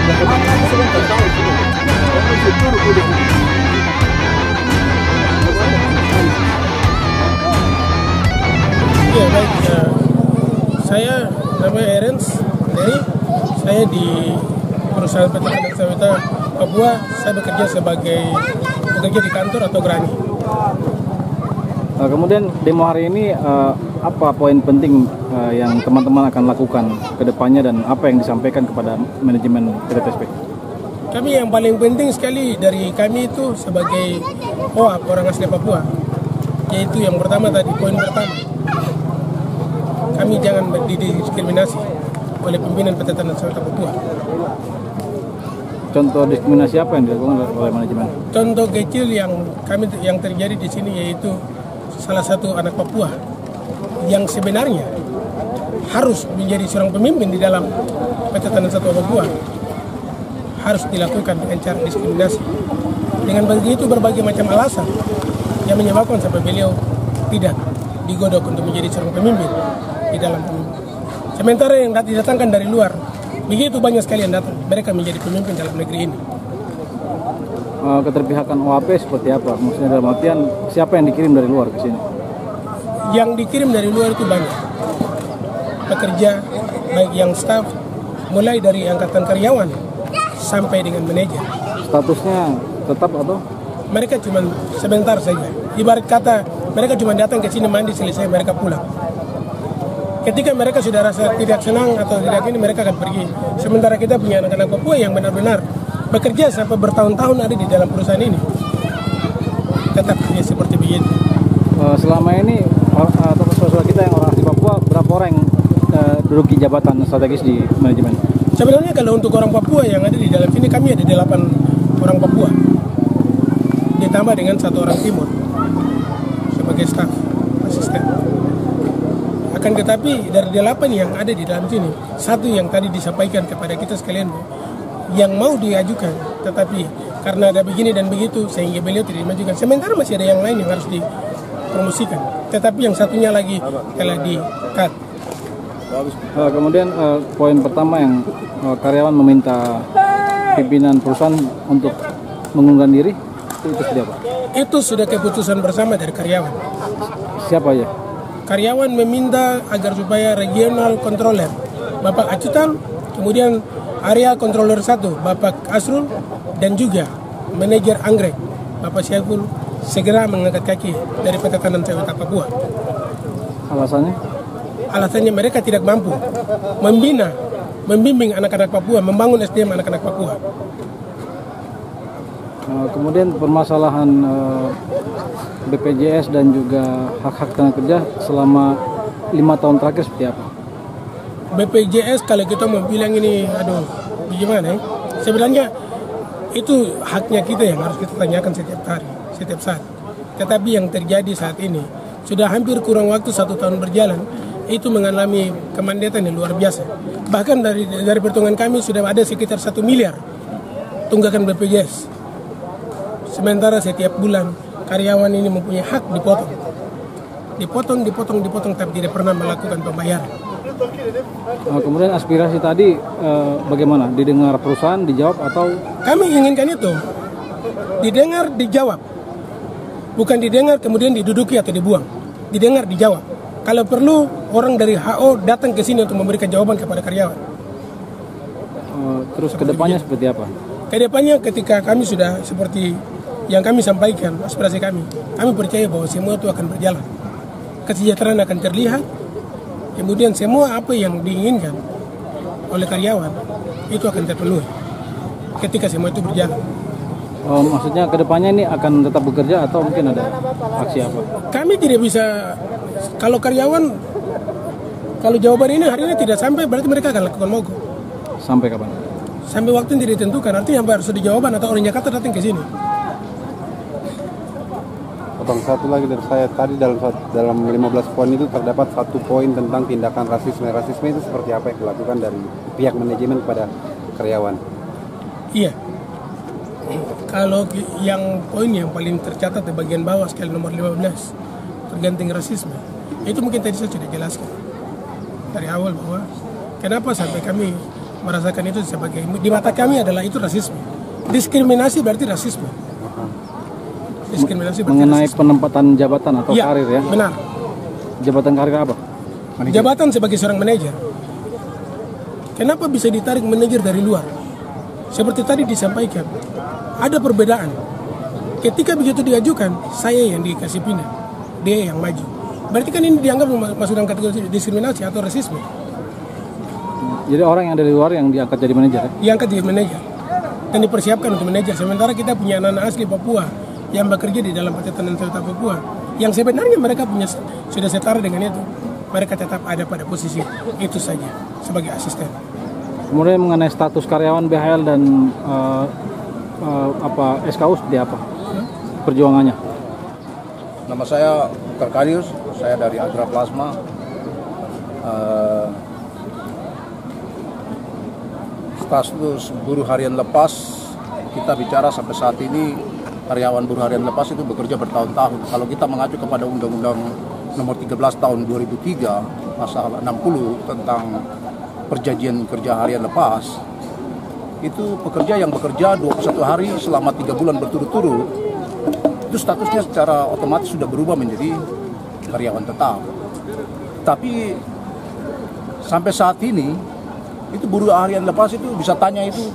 Iya baik, saya namanya Erens dari saya di perusahaan PT Kandang Sawita Papua. Saya bekerja di kantor atau grani. Kemudian demo hari ini apa poin penting yang teman-teman akan lakukan ke depannya dan apa yang disampaikan kepada manajemen PT TSP? Kami yang paling penting sekali dari kami itu sebagai orang asli Papua, yaitu yang pertama tadi, poin pertama, kami jangan didiskriminasi oleh pimpinan PT Kandang Sawita Papua. Contoh diskriminasi apa yang dilakukan oleh manajemen? Contoh kecil yang terjadi di sini yaitu salah satu anak Papua yang sebenarnya harus menjadi seorang pemimpin di dalam PT Kandang Sawita Papua harus dilakukan dengan cara diskriminasi. Dengan begitu berbagai macam alasan yang menyebabkan sampai beliau tidak digodok untuk menjadi seorang pemimpin di dalam pemimpin. Sementara yang didatangkan dari luar, begitu banyak sekali yang datang, mereka menjadi pemimpin dalam negeri ini. Keterpihakan OAP seperti apa? Maksudnya dalam artian siapa yang dikirim dari luar ke sini? Yang dikirim dari luar itu banyak. Pekerja, baik yang staf, mulai dari angkatan karyawan sampai dengan manajer. Statusnya tetap atau? Mereka cuma sebentar saja. Ibarat kata, mereka cuma datang ke sini mandi selesai mereka pulang. Ketika mereka sudah rasa tidak senang atau tidak ini, mereka akan pergi. Sementara kita punya anak-anak Papua yang benar-benar bekerja sampai bertahun-tahun ada di dalam perusahaan ini. Tetap ya, seperti begitu. Selama ini atau saudara kita yang orang asli Papua, berapa orang yang duduki jabatan strategis di manajemen? Sebenarnya kalau untuk orang Papua yang ada di dalam sini, kami ada 8 orang Papua. Ditambah dengan 1 orang Timur sebagai staf asisten. Akan tetapi dari 8 yang ada di dalam sini, 1 yang tadi disampaikan kepada kita sekalian, yang mau diajukan, tetapi karena ada begini dan begitu sehingga beliau tidak dimajukan. Sementara masih ada yang lain yang harus dipromosikan, tetapi yang satunya lagi telah di-cut. Kemudian poin pertama yang karyawan meminta pimpinan perusahaan untuk mengundurkan diri, itu seperti apa? Itu sudah keputusan bersama dari karyawan. Siapa ya? Karyawan meminta agar supaya regional controller Bapak Acutan, kemudian area controller 1 Bapak Asrul, dan juga manajer anggrek Bapak Syaiful segera mengangkat kaki dari PT Kandang Sawita Papua. Alasannya? Alasannya mereka tidak mampu membimbing anak-anak Papua, membangun SDM anak-anak Papua. Kemudian permasalahan BPJS dan juga hak-hak tenaga kerja selama 5 tahun terakhir seperti apa? BPJS kalau kita mau bilang ini, gimana ya? Sebenarnya itu haknya kita yang harus kita tanyakan setiap hari, setiap saat. Tetapi yang terjadi saat ini, sudah hampir kurang waktu 1 tahun berjalan, itu mengalami kemandetan yang luar biasa. Bahkan dari perhitungan kami sudah ada sekitar 1 miliar tunggakan BPJS. Sementara setiap bulan karyawan ini mempunyai hak dipotong, tapi tidak pernah melakukan pembayaran. Kemudian aspirasi tadi bagaimana? Didengar perusahaan, dijawab atau? Kami inginkan itu didengar, dijawab. Bukan didengar kemudian diduduki atau dibuang. Didengar, dijawab. Kalau perlu orang dari HO datang ke sini untuk memberikan jawaban kepada karyawan. Terus kedepannya seperti apa? Kedepannya ketika kami sudah seperti yang kami sampaikan, aspirasi kami percaya bahwa semua itu akan berjalan. Kesejahteraan akan terlihat, kemudian semua apa yang diinginkan oleh karyawan itu akan terpenuhi ketika semua itu berjalan. Maksudnya kedepannya ini akan tetap bekerja atau mungkin ada aksi apa? Kami tidak bisa, kalau karyawan, kalau jawaban ini hari ini tidak sampai, berarti mereka akan lakukan mogok. Sampai kapan? Sampai waktu yang tidak ditentukan, artinya harus ada jawaban atau orang Jakarta datang ke sini. Bang, satu lagi dari saya, tadi dalam 15 poin itu terdapat 1 poin tentang tindakan rasisme. Rasisme itu seperti apa yang dilakukan dari pihak manajemen kepada karyawan? Iya. Kalau yang poin yang paling tercatat di bagian bawah sekali nomor 15 tergantung rasisme, itu mungkin tadi saya sudah jelaskan dari awal bahwa kenapa sampai kami merasakan itu sebagai, di mata kami adalah itu rasisme. Diskriminasi berarti rasisme. Diskriminasi berarti Mengenai rasisme. penempatan jabatan atau Ya, karir ya? benar. Jabatan karir apa? Jabatan sebagai seorang manajer. Kenapa bisa ditarik manajer dari luar? Seperti tadi disampaikan, ada perbedaan. Ketika begitu diajukan, saya yang dikasih pindah, dia yang maju. Berarti kan ini dianggap masuk dalam kategori diskriminasi atau rasisme. Jadi orang yang dari luar yang diangkat jadi manajer ya? Diangkat jadi manajer dan dipersiapkan untuk manajer. Sementara kita punya anak-anak asli Papua yang bekerja di dalam PT Tandan Sawit Papua, yang sebenarnya mereka punya sudah setara dengan itu. Mereka tetap ada pada posisi itu saja sebagai asisten. Kemudian mengenai status karyawan BHL dan SKU seperti apa perjuangannya? Nama saya Karkadius, saya dari Agra Plasma. Status buruh harian lepas, kita bicara sampai saat ini karyawan buruh harian lepas itu bekerja bertahun-tahun. Kalau kita mengacu kepada Undang-Undang Nomor 13 Tahun 2003 Pasal 60 tentang perjanjian kerja harian lepas, itu pekerja yang bekerja 21 hari selama 3 bulan berturut-turut, itu statusnya secara otomatis sudah berubah menjadi karyawan tetap. Tapi sampai saat ini itu buruh harian lepas itu bisa tanya itu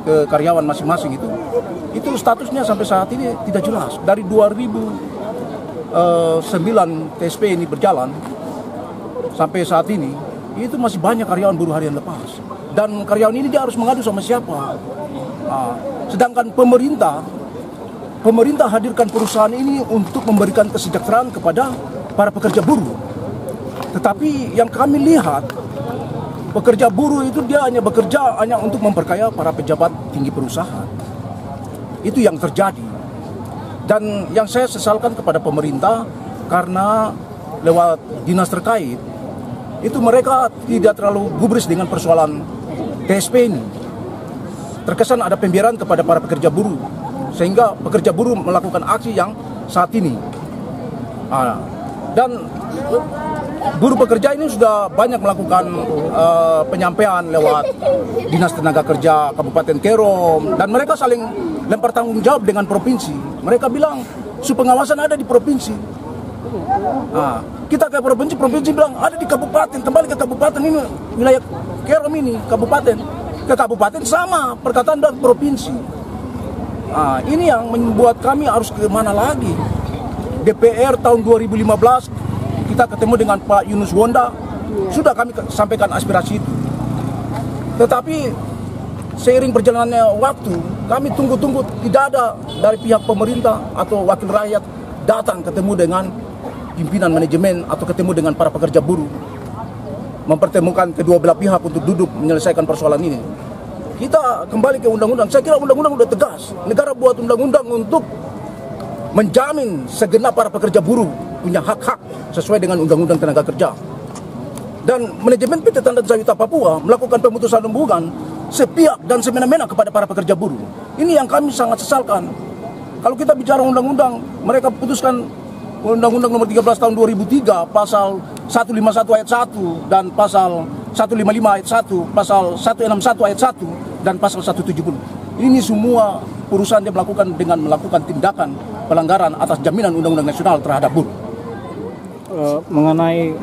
ke karyawan masing-masing, itu statusnya sampai saat ini tidak jelas. Dari 2009 TSP ini berjalan sampai saat ini, itu masih banyak karyawan buruh harian lepas, dan karyawan ini dia harus mengadu sama siapa. Sedangkan pemerintah hadirkan perusahaan ini untuk memberikan kesejahteraan kepada para pekerja buruh. Tetapi yang kami lihat, pekerja buruh itu dia hanya bekerja hanya untuk memperkaya para pejabat tinggi perusahaan. Itu yang terjadi. Dan yang saya sesalkan kepada pemerintah, karena lewat dinas terkait, itu mereka tidak terlalu gubris dengan persoalan TSP ini. Terkesan ada pembiaran kepada para pekerja buruh, sehingga pekerja buruh melakukan aksi yang saat ini. Dan buruh pekerja ini sudah banyak melakukan penyampaian lewat Dinas Tenaga Kerja Kabupaten Kerom, dan mereka saling lempar tanggung jawab dengan provinsi. Mereka bilang pengawasan ada di provinsi. Kita ke provinsi bilang ada di kabupaten, kembali ke kabupaten, ini wilayah Kerom ini kabupaten, ke kabupaten sama perkataan dan provinsi. Ini yang membuat kami harus ke mana lagi. DPR tahun 2015 kita ketemu dengan Pak Yunus Wonda, sudah kami sampaikan aspirasi itu. Tetapi seiring berjalannya waktu, kami tunggu-tunggu tidak ada dari pihak pemerintah atau wakil rakyat datang ketemu dengan pimpinan manajemen atau ketemu dengan para pekerja buruh, mempertemukan kedua belah pihak untuk duduk menyelesaikan persoalan ini. Kita kembali ke undang-undang. Saya kira undang-undang sudah tegas. Negara buat undang-undang untuk menjamin segenap para pekerja buruh punya hak-hak sesuai dengan Undang-Undang Tenaga Kerja. Dan manajemen PT Tandan Sawit Papua melakukan pemutusan hubungan sepihak dan semena-mena kepada para pekerja buruh. Ini yang kami sangat sesalkan. Kalau kita bicara undang-undang, mereka putuskan Undang-Undang Nomor 13 Tahun 2003 Pasal 151 Ayat 1 dan Pasal 155 Ayat 1, Pasal 161 Ayat 1 dan Pasal 170. Ini semua perusahaan dia melakukan dengan melakukan tindakan pelanggaran atas jaminan Undang-Undang Nasional terhadap buruh. Mengenai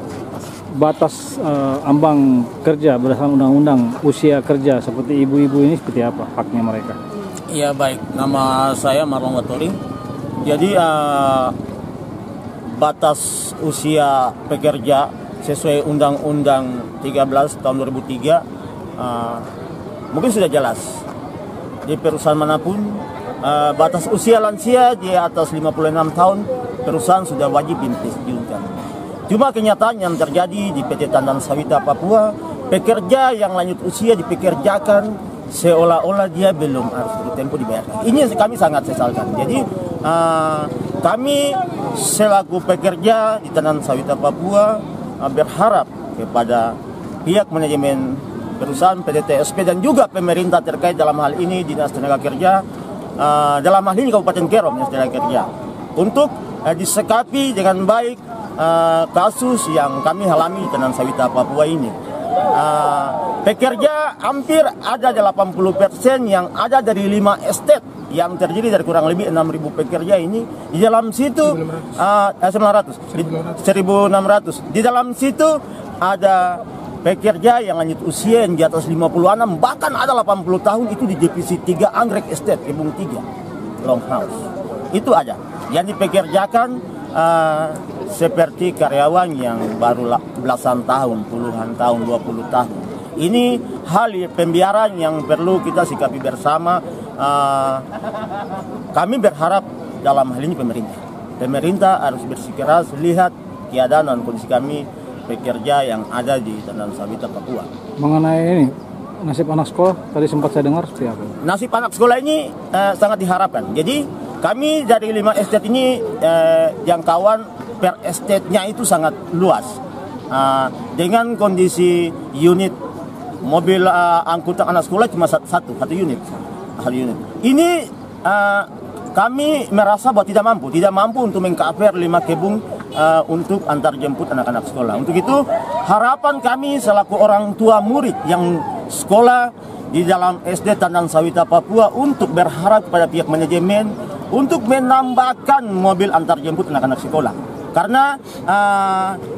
batas ambang kerja berdasarkan undang-undang usia kerja seperti ibu-ibu ini seperti apa haknya mereka? Ya baik, nama saya Marlon Wattori. Jadi batas usia pekerja sesuai Undang-Undang 13 tahun 2003 mungkin sudah jelas. Di perusahaan manapun batas usia lansia di atas 56 tahun perusahaan sudah wajib dipensiunkan. Cuma kenyataan yang terjadi di PT Tandan Sawit Papua, pekerja yang lanjut usia dipekerjakan seolah-olah dia belum harus bertempo dibayarkan. Ini kami sangat sesalkan. Jadi kami selaku pekerja di Tandan Sawit Papua berharap kepada pihak manajemen perusahaan PT TSP dan juga pemerintah terkait dalam hal ini Dinas Tenaga Kerja, dalam hal ini Kabupaten Kerom Dinas Tenaga Kerja, untuk disikapi dengan baik kasus yang kami alami di Tandan Sawit Papua ini. pekerja hampir ada 80% yang ada dari 5 estate yang terdiri dari kurang lebih 6.000 pekerja ini. Di dalam situ 1.600. Di dalam situ ada pekerja yang lanjut usia yang di atas 56, bahkan ada 80 tahun itu di divisi 3 Anggrek Estate, Kebun 3, Longhouse. Itu ada. Yang dipekerjakan seperti karyawan yang baru belasan tahun, puluhan tahun, 20 tahun. Ini hal pembiaran yang perlu kita sikapi bersama. Kami berharap dalam hal ini pemerintah harus bersikeras lihat keadaan dan kondisi kami pekerja yang ada di Tandan Sawita, Papua. Mengenai ini nasib anak sekolah tadi sempat saya dengar seperti apa? Nasib anak sekolah ini sangat diharapkan. Jadi kami dari 5 estate ini jangkauan per estate-nya itu sangat luas. Dengan kondisi unit mobil angkutan anak sekolah cuma satu unit. Ini kami merasa bahwa tidak mampu untuk meng-cover 5 kebun untuk antar jemput anak-anak sekolah. Untuk itu harapan kami selaku orang tua murid yang sekolah di dalam SD Tandan Sawita Papua untuk berharap kepada pihak manajemen untuk menambahkan mobil antar jemput anak-anak sekolah. Karena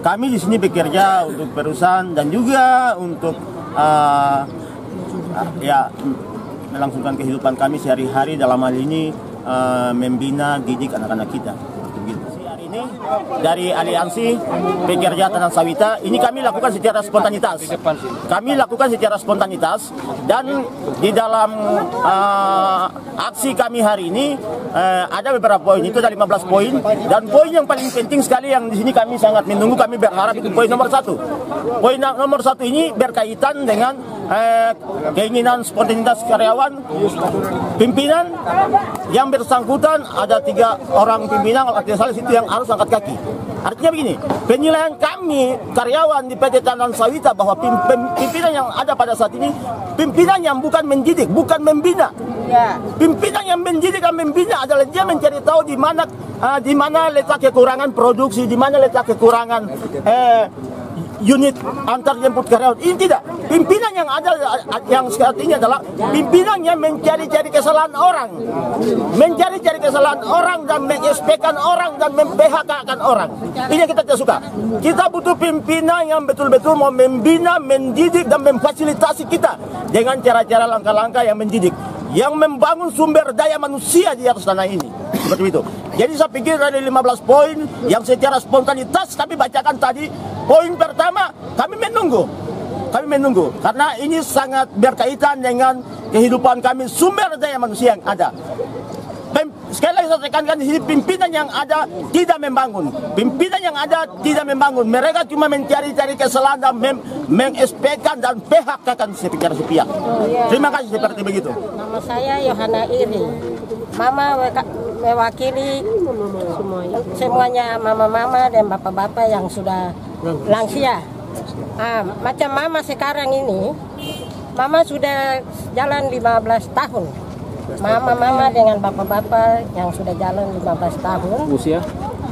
kami di sini bekerja untuk perusahaan dan juga untuk melangsungkan kehidupan kami sehari-hari, dalam hal ini membina didik anak-anak kita. Hari ini dari Aliansi Pekerja Tandan Sawita ini kami lakukan secara spontanitas. Dan di dalam aksi kami hari ini ada beberapa poin, itu ada 15 poin, dan poin yang paling penting sekali yang di sini kami sangat menunggu, kami berharap itu poin nomor 1. Poin nomor 1 ini berkaitan dengan keinginan spontanitas karyawan pimpinan yang bersangkutan. Ada 3 orang pimpinan, kalau tidak salah itu yang harus angkat kaki. Artinya begini, penilaian kami karyawan di PT Tandan Sawita bahwa pimpinan yang ada pada saat ini pimpinan yang bukan mendidik, bukan membina. Pimpinan yang mendidik dan membina adalah dia mencari tahu di mana letak kekurangan produksi, di mana letak kekurangan unit antar jemput karyawan. Ini tidak. Pimpinan yang ada yang saat ini adalah pimpinan yang mencari-cari kesalahan orang, dan mengespekkan orang dan mem-PHK-kan orang. Ini yang kita tidak suka. Kita butuh pimpinan yang betul-betul mau membina, mendidik dan memfasilitasi kita dengan cara-cara langkah-langkah yang mendidik, yang membangun sumber daya manusia di atas tanah ini. Seperti itu. Jadi saya pikir dari 15 poin yang secara spontanitas kami bacakan tadi, poin pertama kami menunggu karena ini sangat berkaitan dengan kehidupan kami, sumber daya manusia yang ada. Sekali lagi saya tekankan di sini, pimpinan yang ada tidak membangun. Mereka cuma mencari-cari kesalahan dan mengespekkan dan PHK-kan secara sepihak. Terima kasih, seperti begitu. Nama saya Yohana Iri. Mama mewakili semuanya mama-mama dan bapak-bapak yang sudah lansia. Macam mama sekarang ini, mama sudah jalan 15 tahun. Mama dengan bapak-bapak yang sudah jalan 15 tahun.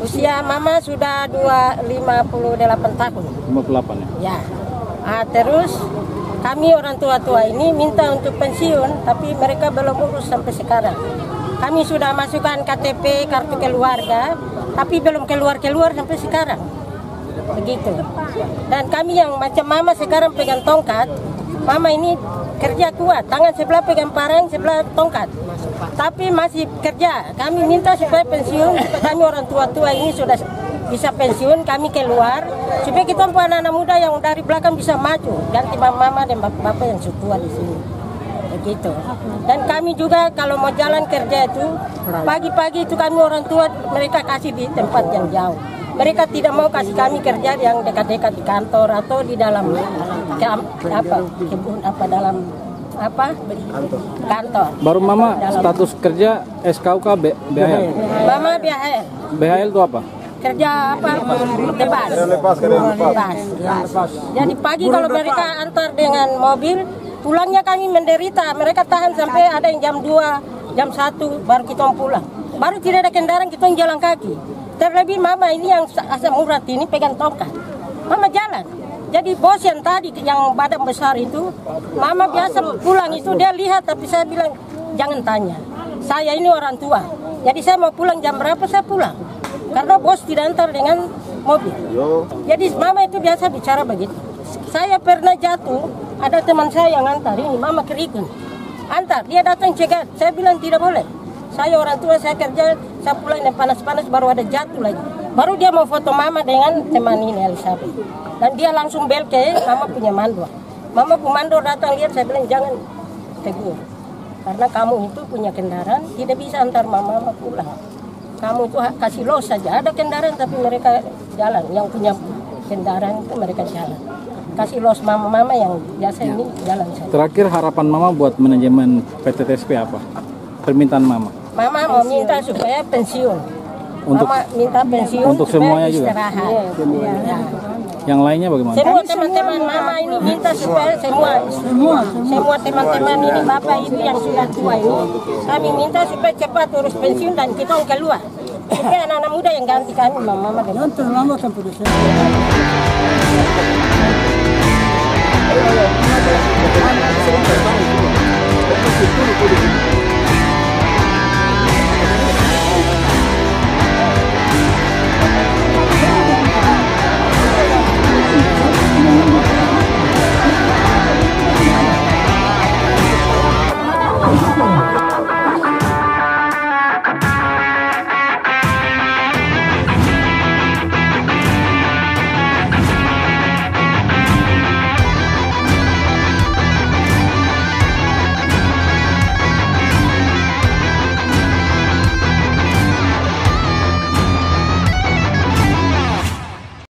Usia mama sudah 58 tahun. 58 ya? Ya. Terus kami orang tua-tua ini minta untuk pensiun, tapi mereka belum urus sampai sekarang. Kami sudah masukkan KTP, kartu keluarga, tapi belum keluar sampai sekarang. Begitu. Dan kami yang macam mama sekarang pegang tongkat, mama ini kerja kuat, tangan sebelah pegang parang, sebelah tongkat, tapi masih kerja. Kami minta supaya pensiun, supaya kami orang tua-tua ini sudah bisa pensiun, kami keluar, supaya kita anak-anak muda yang dari belakang bisa maju, ganti mama dan bapak yang tua di sini. Begitu. Dan kami juga kalau mau jalan kerja itu pagi-pagi itu kami orang tua mereka kasih di tempat yang jauh. Mereka tidak mau kasih kami kerja yang dekat-dekat di kantor atau di dalam kantor. Baru mama status kerja SKUK BHL. Mama BHL. BHL itu apa? Kerja apa? Lepas. Jadi pagi kalau mereka antar dengan mobil, pulangnya kami menderita. Mereka tahan sampai ada yang jam 2, jam 1 baru kita pulang. Baru tidak ada kendaraan, kita jalan kaki. Terlebih mama ini yang asam urat ini pegang tongkat. Mama jalan. Jadi bos yang tadi yang badan besar itu, mama biasa pulang itu dia lihat, tapi saya bilang jangan tanya. Saya ini orang tua, jadi saya mau pulang jam berapa saya pulang. Karena bos tidak antar dengan mobil. Jadi mama itu biasa bicara begitu. Saya pernah jatuh, ada teman saya yang antar ini, mama kerikun. Antar, dia datang cegat, saya bilang tidak boleh. Saya orang tua, saya kerja, saya pulang dan panas-panas baru ada jatuh lagi. Baru dia mau foto mama dengan teman ini Elizabeth. Dan dia langsung bel ke mama punya mandor. Mama punya mandor datang lihat, saya bilang jangan tegur. Karena kamu itu punya kendaraan, tidak bisa antar mama pulang. Kamu itu kasih los saja, ada kendaraan tapi mereka jalan. Yang punya kendaraan itu mereka jalan. Kasih los mama-mama yang biasa ini jalan saja. Terakhir harapan mama buat manajemen PT TSP apa? Permintaan mama? Mama mau minta supaya pensiun. Untuk, mama minta pensiun untuk semuanya juga? Istirahat. Ya. Yang lainnya bagaimana? Semua teman-teman mama ini minta supaya semua teman-teman ini bapak ibu yang sudah tua ini kami minta supaya cepat urus pensiun dan kita keluar supaya anak-anak muda yang ganti kami mama dengan